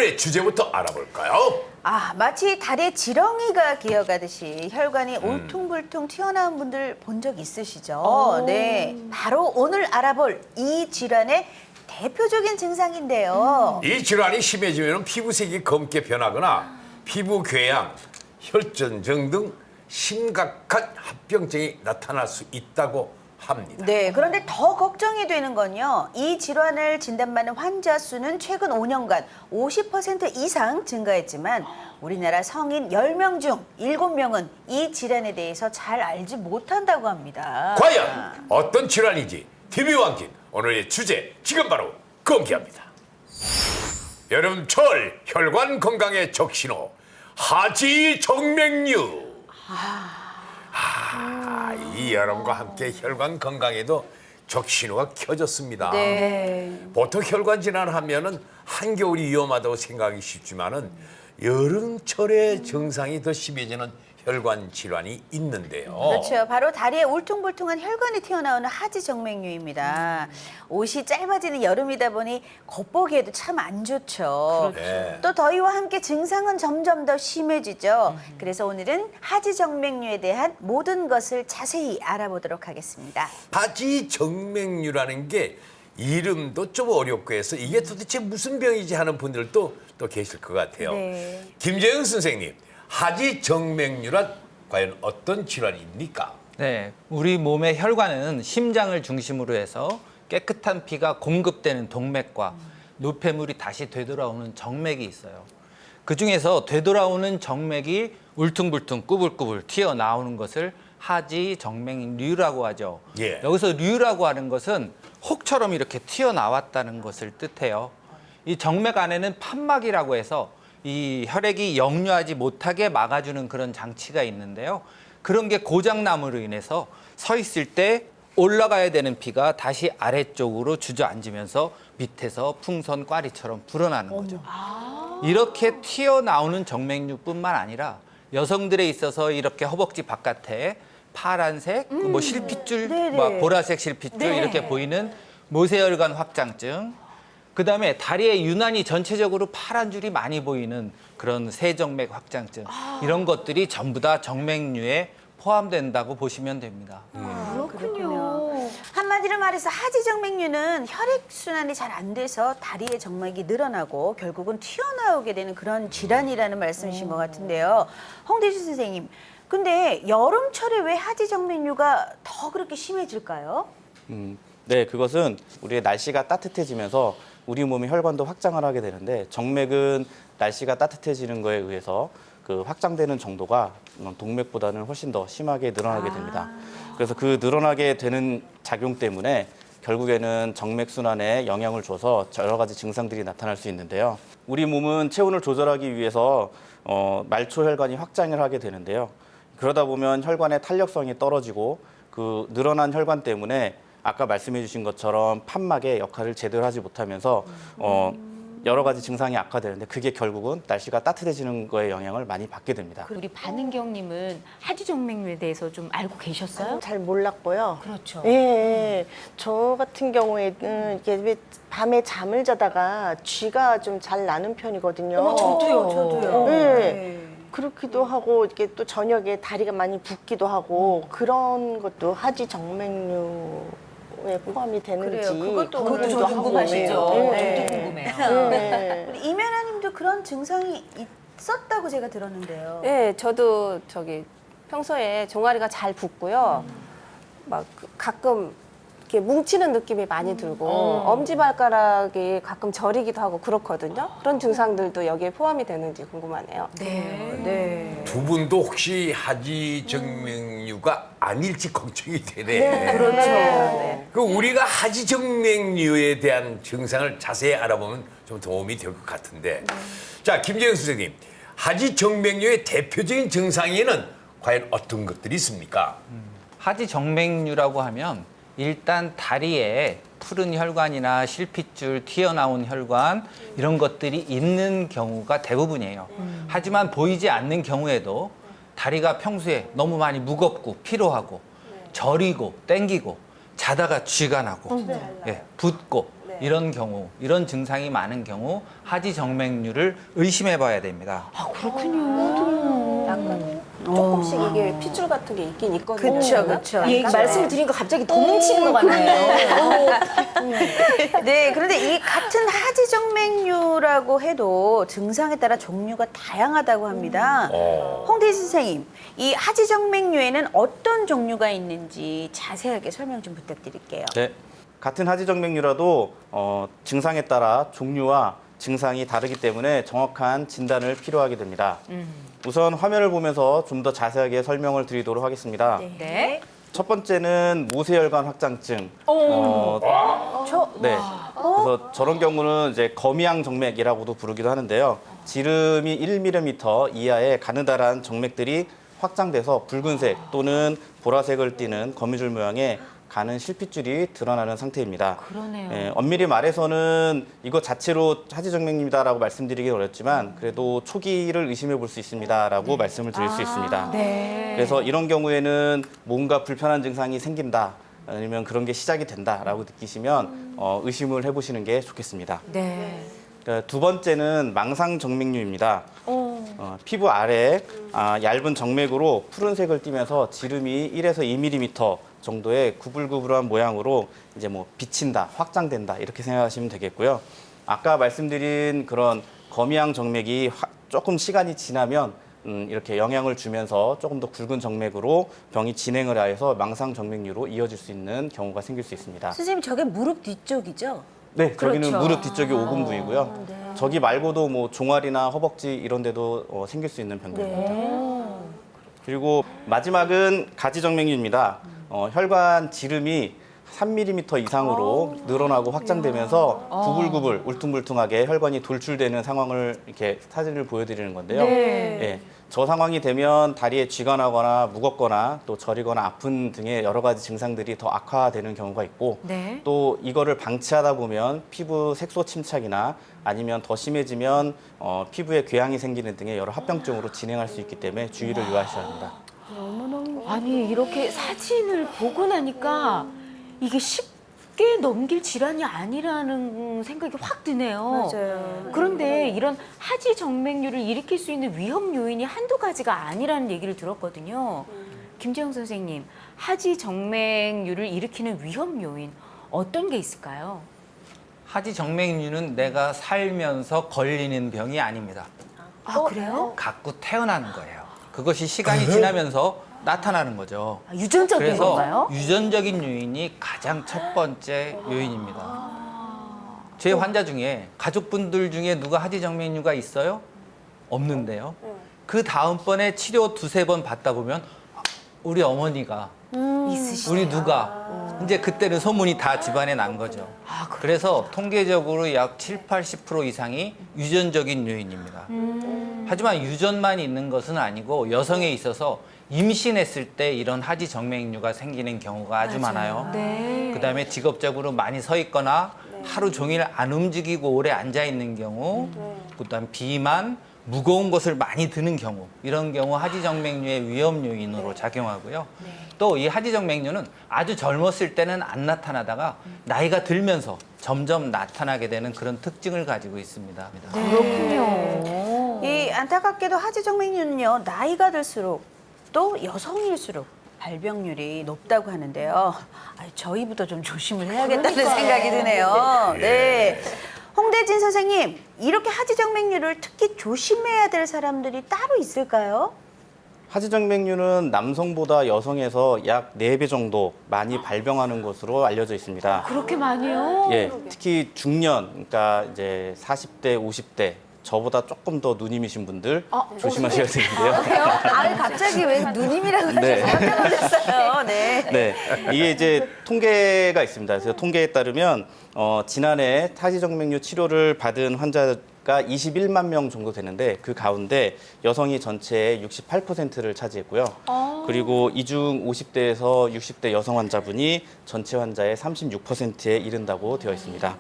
오늘의 주제부터 알아볼까요? 마치 달에 지렁이가 기어가듯이 혈관이 울퉁불퉁 튀어나온 분들 본 적 있으시죠? 네, 바로 오늘 알아볼 이 질환의 대표적인 증상인데요. 이 질환이 심해지면 피부색이 검게 변하거나 피부 궤양, 혈전증 등 심각한 합병증이 나타날 수 있다고 합니다. 네, 그런데 더 걱정이 되는 건요. 이 질환을 진단받는 환자 수는 최근 5년간 50% 이상 증가했지만 우리나라 성인 10명 중 7명은 이 질환에 대해서 잘 알지 못한다고 합니다. 과연 어떤 질환인지 TV 왕진 오늘의 주제 지금 바로 공개합니다. 여름철 혈관 건강의 적신호 하지정맥류. 이 여름과 함께 혈관 건강에도 적신호가 켜졌습니다. 네. 보통 혈관 질환을 하면은 한겨울이 위험하다고 생각하기 쉽지만은 여름철에 증상이 더 심해지는 혈관 질환이 있는데요. 그렇죠. 바로 다리에 울퉁불퉁한 혈관이 튀어나오는 하지정맥류입니다. 옷이 짧아지는 여름이다 보니 겉보기에도 참 안 좋죠. 네. 또 더위와 함께 증상은 점점 더 심해지죠. 그래서 오늘은 하지정맥류에 대한 모든 것을 자세히 알아보도록 하겠습니다. 하지정맥류라는 게 이름도 좀 어렵고 해서 이게 도대체 무슨 병이지 하는 분들도 또 계실 것 같아요. 네. 김재영 선생님, 하지정맥류란 과연 어떤 질환입니까? 네, 우리 몸의 혈관은 심장을 중심으로 해서 깨끗한 피가 공급되는 동맥과 노폐물이 다시 되돌아오는 정맥이 있어요. 그중에서 되돌아오는 정맥이 울퉁불퉁 꾸불꾸불 튀어나오는 것을 하지정맥류라고 하죠. 예. 여기서 류라고 하는 것은 혹처럼 이렇게 튀어나왔다는 것을 뜻해요. 이 정맥 안에는 판막이라고 해서 이 혈액이 역류하지 못하게 막아주는 그런 장치가 있는데요. 그런 게 고장남으로 인해서 서 있을 때 올라가야 되는 피가 다시 아래쪽으로 주저앉으면서 밑에서 풍선 꽈리처럼 불어나는 거죠. 이렇게 튀어나오는 정맥류뿐만 아니라 여성들에 있어서 이렇게 허벅지 바깥에 파란색, 뭐 실핏줄, 네네. 뭐 보라색 실핏줄 네. 이렇게 보이는 모세혈관 확장증, 그다음에 다리에 유난히 전체적으로 파란 줄이 많이 보이는 그런 세정맥 확장증, 이런 것들이 전부 다 정맥류에 포함된다고 보시면 됩니다. 그렇군요. 한마디로 말해서 하지정맥류는 혈액순환이 잘 안 돼서 다리의 정맥이 늘어나고 결국은 튀어나오게 되는 그런 질환이라는 말씀이신 것 같은데요. 홍대주 선생님, 근데 여름철에 왜 하지정맥류가 더 그렇게 심해질까요? 네, 그것은 우리의 날씨가 따뜻해지면서 우리 몸의 혈관도 확장을 하게 되는데 정맥은 날씨가 따뜻해지는 거에 의해서 그 확장되는 정도가 동맥보다는 훨씬 더 심하게 늘어나게 됩니다. 그래서 그 늘어나게 되는 작용 때문에 결국에는 정맥 순환에 영향을 줘서 여러 가지 증상들이 나타날 수 있는데요. 우리 몸은 체온을 조절하기 위해서 말초 혈관이 확장을 하게 되는데요. 그러다 보면 혈관의 탄력성이 떨어지고 그 늘어난 혈관 때문에 아까 말씀해 주신 것처럼 판막의 역할을 제대로 하지 못하면서 여러 가지 증상이 악화되는데 그게 결국은 날씨가 따뜻해지는 거에 영향을 많이 받게 됩니다. 우리 반은경님은 하지정맥류에 대해서 좀 알고 계셨어요? 잘 몰랐고요. 그렇죠. 예, 저 같은 경우에는 이게 왜 밤에 잠을 자다가 쥐가 좀 잘 나는 편이거든요. 저도요. 네. 그렇기도 하고 이렇게 또 저녁에 다리가 많이 붓기도 하고 그런 것도 하지정맥류에 포함이 되는지 그래요. 그것도 궁금도 하고 궁금하시죠? 그래요. 저도 궁금해요. 네. 우리 이면아님도 그런 증상이 있었다고 제가 들었는데요. 네, 저도 평소에 종아리가 잘 붓고요. 막 가끔 이렇게 뭉치는 느낌이 많이 들고 엄지발가락이 가끔 저리기도 하고 그렇거든요. 그런 증상들도 여기에 포함이 되는지 궁금하네요. 네. 두 분도 혹시 하지정맥류가 아닐지 걱정이 되네. 그렇죠. 네. 그 우리가 하지정맥류에 대한 증상을 자세히 알아보면 좀 도움이 될 것 같은데. 자, 김재영 선생님, 하지정맥류의 대표적인 증상에는 과연 어떤 것들이 있습니까? 하지정맥류라고 하면 일단 다리에 푸른 혈관이나 실핏줄, 튀어나온 혈관 이런 것들이 있는 경우가 대부분이에요. 하지만 보이지 않는 경우에도 다리가 평소에 너무 많이 무겁고 피로하고 저리고 땡기고 자다가 쥐가 나고 예, 붓고 이런 경우, 이런 증상이 많은 경우 하지 정맥류를 의심해 봐야 됩니다. 약간 조금씩 이게 핏줄 같은 게 있긴 있거든요. 그쵸, 그쵸. 이 말씀을 드리니까 갑자기 더 뭉치는 것 같네요. 네, 그런데 이 같은 하지정맥류라고 해도 증상에 따라 종류가 다양하다고 합니다. 홍대진 선생님, 이 하지정맥류에는 어떤 종류가 있는지 자세하게 설명 좀 부탁드릴게요. 네. 같은 하지정맥류라도 증상에 따라 종류와 증상이 다르기 때문에 정확한 진단을 필요하게 됩니다. 우선 화면을 보면서 좀 더 자세하게 설명을 드리도록 하겠습니다. 네. 첫 번째는 모세혈관 확장증. 네. 그래서 저런 경우는 이제 거미양 정맥이라고도 부르기도 하는데요. 지름이 1mm 이하의 가느다란 정맥들이 확장돼서 붉은색 또는 보라색을 띠는 거미줄 모양의 가는 실핏줄이 드러나는 상태입니다. 그러네요. 예, 엄밀히 말해서는 이거 자체로 하지정맥류다라고 말씀드리기 어렵지만 그래도 초기를 의심해 볼 수 있습니다라고 말씀을 드릴 수 있습니다. 네. 그래서 이런 경우에는 뭔가 불편한 증상이 생긴다 아니면 그런 게 시작이 된다라고 느끼시면 의심을 해보시는 게 좋겠습니다. 네. 두 번째는 망상정맥류입니다. 피부 아래 얇은 정맥으로 푸른색을 띠면서 지름이 1에서 2mm 정도의 구불구불한 모양으로 이제 뭐 비친다, 확장된다 이렇게 생각하시면 되겠고요. 아까 말씀드린 그런 거미양 정맥이 조금 시간이 지나면 이렇게 영향을 주면서 조금 더 굵은 정맥으로 병이 진행을 하여서 망상정맥류로 이어질 수 있는 경우가 생길 수 있습니다. 선생님, 저게 무릎 뒤쪽이죠? 네, 저기는 그렇죠. 무릎 뒤쪽이 오금 부위고요. 저기 말고도 뭐 종아리나 허벅지 이런 데도 생길 수 있는 병입니다. 그리고 마지막은 가지정맥류입니다. 혈관 지름이 3mm 이상으로 늘어나고 확장되면서 구불구불 울퉁불퉁하게 혈관이 돌출되는 상황을 이렇게 사진을 보여드리는 건데요. 예, 저 상황이 되면 다리에 쥐가 나거나 무겁거나 또 저리거나 아픈 등의 여러 가지 증상들이 더 악화되는 경우가 있고 네. 또 이거를 방치하다 보면 피부 색소 침착이나 아니면 더 심해지면 피부에 궤양이 생기는 등의 여러 합병증으로 진행할 수 있기 때문에 주의를 요하셔야 합니다. 아니 이렇게 사진을 보고 나니까 이게 쉽게 넘길 질환이 아니라는 생각이 확 드네요. 맞아요. 그런데 이런 하지 정맥류를 일으킬 수 있는 위험 요인이 한두 가지가 아니라는 얘기를 들었거든요. 김재영 선생님, 하지 정맥류를 일으키는 위험 요인 어떤 게 있을까요? 하지 정맥류는 내가 살면서 걸리는 병이 아닙니다. 아 그래요? 갖고 태어나는 거예요. 그것이 시간이 지나면서 나타나는 거죠. 아, 유전적인 그래서 건가요? 유전적인 요인이 가장 첫 번째 요인입니다. 제 환자 중에 가족분들 중에 누가 하지정맥류가 있어요? 없는데요. 그 다음번에 치료 두세 번 받다 보면 우리 어머니가 있으시죠. 우리 누가 이제 그때는 소문이 다 집안에 난 거죠. 그래서 통계적으로 약 7, 80% 이상이 유전적인 요인입니다. 하지만 유전만 있는 것은 아니고 여성에 있어서 임신했을 때 이런 하지 정맥류가 생기는 경우가 아주 많아요. 네. 그다음에 직업적으로 많이 서 있거나 하루 종일 안 움직이고 오래 앉아 있는 경우, 그다음 비만, 무거운 것을 많이 드는 경우, 이런 경우 하지정맥류의 위험 요인으로 작용하고요. 또 이 하지정맥류는 아주 젊었을 때는 안 나타나다가 나이가 들면서 점점 나타나게 되는 그런 특징을 가지고 있습니다. 그렇군요. 이 안타깝게도 하지정맥류는요, 나이가 들수록 또 여성일수록 발병률이 높다고 하는데요. 저희부터 좀 조심을 해야겠다는 생각이 드네요. 네. 홍대진 선생님, 이렇게 하지정맥류를 특히 조심해야 될 사람들이 따로 있을까요? 하지정맥류는 남성보다 여성에서 약 4배 정도 많이 발병하는 것으로 알려져 있습니다. 그렇게 많이요? 예, 특히 중년, 그러니까 이제 40대, 50대, 저보다 조금 더 누님이신 분들 조심하셔야 되는데요. 갑자기 왜 누님이라고 네. 하셔서 깜짝 놀랐어요. 네. 네, 이게 이제 통계가 있습니다. 그래서 통계에 따르면 지난해 하지정맥류 치료를 받은 환자가 21만 명 정도 되는데 그 가운데 여성이 전체의 68%를 차지했고요. 그리고 이중 50대에서 60대 여성 환자분이 전체 환자의 36%에 이른다고 되어 있습니다.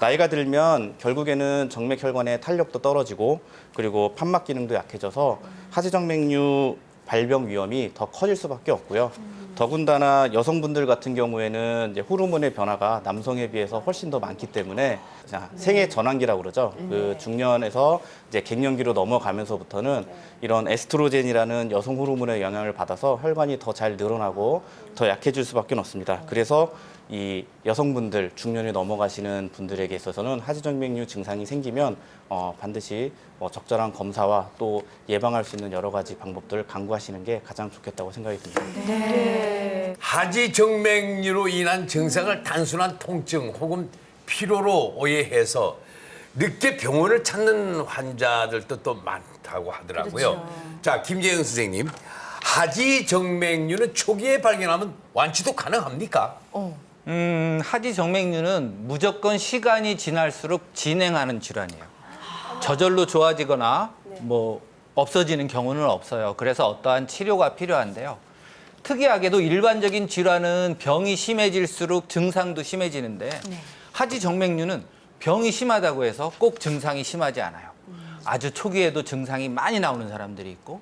나이가 들면 결국에는 정맥 혈관의 탄력도 떨어지고 그리고 판막 기능도 약해져서 하지정맥류 발병 위험이 더 커질 수밖에 없고요. 더군다나 여성분들 같은 경우에는 이제 호르몬의 변화가 남성에 비해서 훨씬 더 많기 때문에 생애 전환기라고 그러죠. 그 중년에서 이제 갱년기로 넘어가면서부터는 이런 에스트로겐이라는 여성 호르몬의 영향을 받아서 혈관이 더 잘 늘어나고 더 약해질 수밖에 없습니다. 그래서 이 여성분들 중년에 넘어가시는 분들에게 있어서는 하지정맥류 증상이 생기면 반드시 적절한 검사와 또 예방할 수 있는 여러 가지 방법들을 강구하시는 게 가장 좋겠다고 생각이 듭니다. 하지정맥류로 인한 증상을 단순한 통증 혹은 피로로 오해해서 늦게 병원을 찾는 환자들도 또 많다고 하더라고요. 자, 김재영 선생님, 하지정맥류는 초기에 발견하면 완치도 가능합니까? 하지정맥류는 무조건 시간이 지날수록 진행하는 질환이에요. 저절로 좋아지거나 뭐 없어지는 경우는 없어요. 그래서 어떠한 치료가 필요한데요. 특이하게도 일반적인 질환은 병이 심해질수록 증상도 심해지는데 하지정맥류는 병이 심하다고 해서 꼭 증상이 심하지 않아요. 아주 초기에도 증상이 많이 나오는 사람들이 있고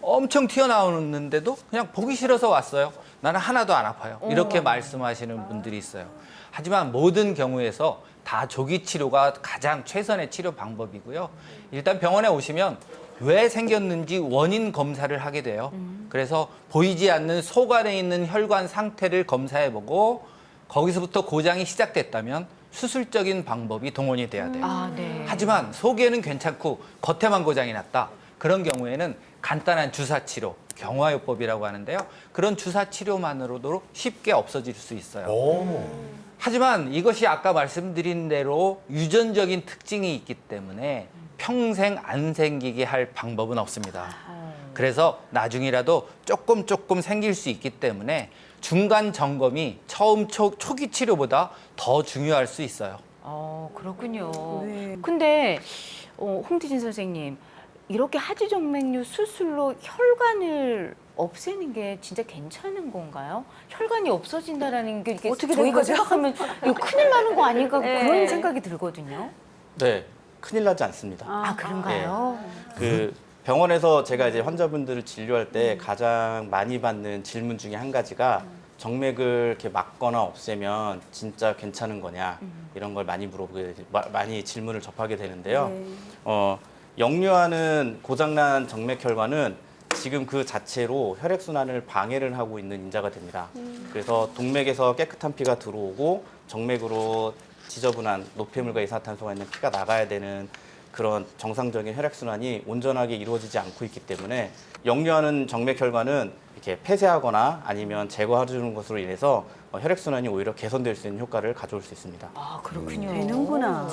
엄청 튀어나오는데도 그냥 보기 싫어서 왔어요. 나는 하나도 안 아파요. 이렇게 말씀하시는 분들이 있어요. 하지만 모든 경우에서 다 조기 치료가 가장 최선의 치료 방법이고요. 일단 병원에 오시면 왜 생겼는지 원인 검사를 하게 돼요. 그래서 보이지 않는 속 안에 있는 혈관 상태를 검사해보고 거기서부터 고장이 시작됐다면 수술적인 방법이 동원이 돼야 돼요. 하지만 속에는 괜찮고 겉에만 고장이 났다. 그런 경우에는 간단한 주사 치료, 경화요법이라고 하는데요. 그런 주사 치료만으로도 쉽게 없어질 수 있어요. 하지만 이것이 아까 말씀드린 대로 유전적인 특징이 있기 때문에 평생 안 생기게 할 방법은 없습니다. 그래서 나중이라도 조금 생길 수 있기 때문에 중간 점검이 처음 초기 치료보다 더 중요할 수 있어요. 그렇군요. 근데 홍태진 선생님, 이렇게 하지정맥류 수술로 혈관을 없애는 게 진짜 괜찮은 건가요? 혈관이 없어진다라는 게 이게 어떻게 된 저희가 거죠? 생각하면 이거 큰일 나는 거 아닌가 그런 생각이 들거든요. 네, 큰일 나지 않습니다. 아, 그런가요? 그 병원에서 제가 이제 환자분들을 진료할 때 가장 많이 받는 질문 중에 한 가지가 정맥을 이렇게 막거나 없애면 진짜 괜찮은 거냐 이런 걸 많이 많이 질문을 접하게 되는데요. 역류하는 고장난 정맥혈관은 지금 그 자체로 혈액순환을 방해를 하고 있는 인자가 됩니다. 그래서 동맥에서 깨끗한 피가 들어오고 정맥으로 지저분한 노폐물과 이산화탄소가 있는 피가 나가야 되는 그런 정상적인 혈액순환이 온전하게 이루어지지 않고 있기 때문에 역류하는 정맥혈관은 이렇게 폐쇄하거나 아니면 제거해주는 것으로 인해서 혈액순환이 오히려 개선될 수 있는 효과를 가져올 수 있습니다. 아, 그렇군요. 되는구나.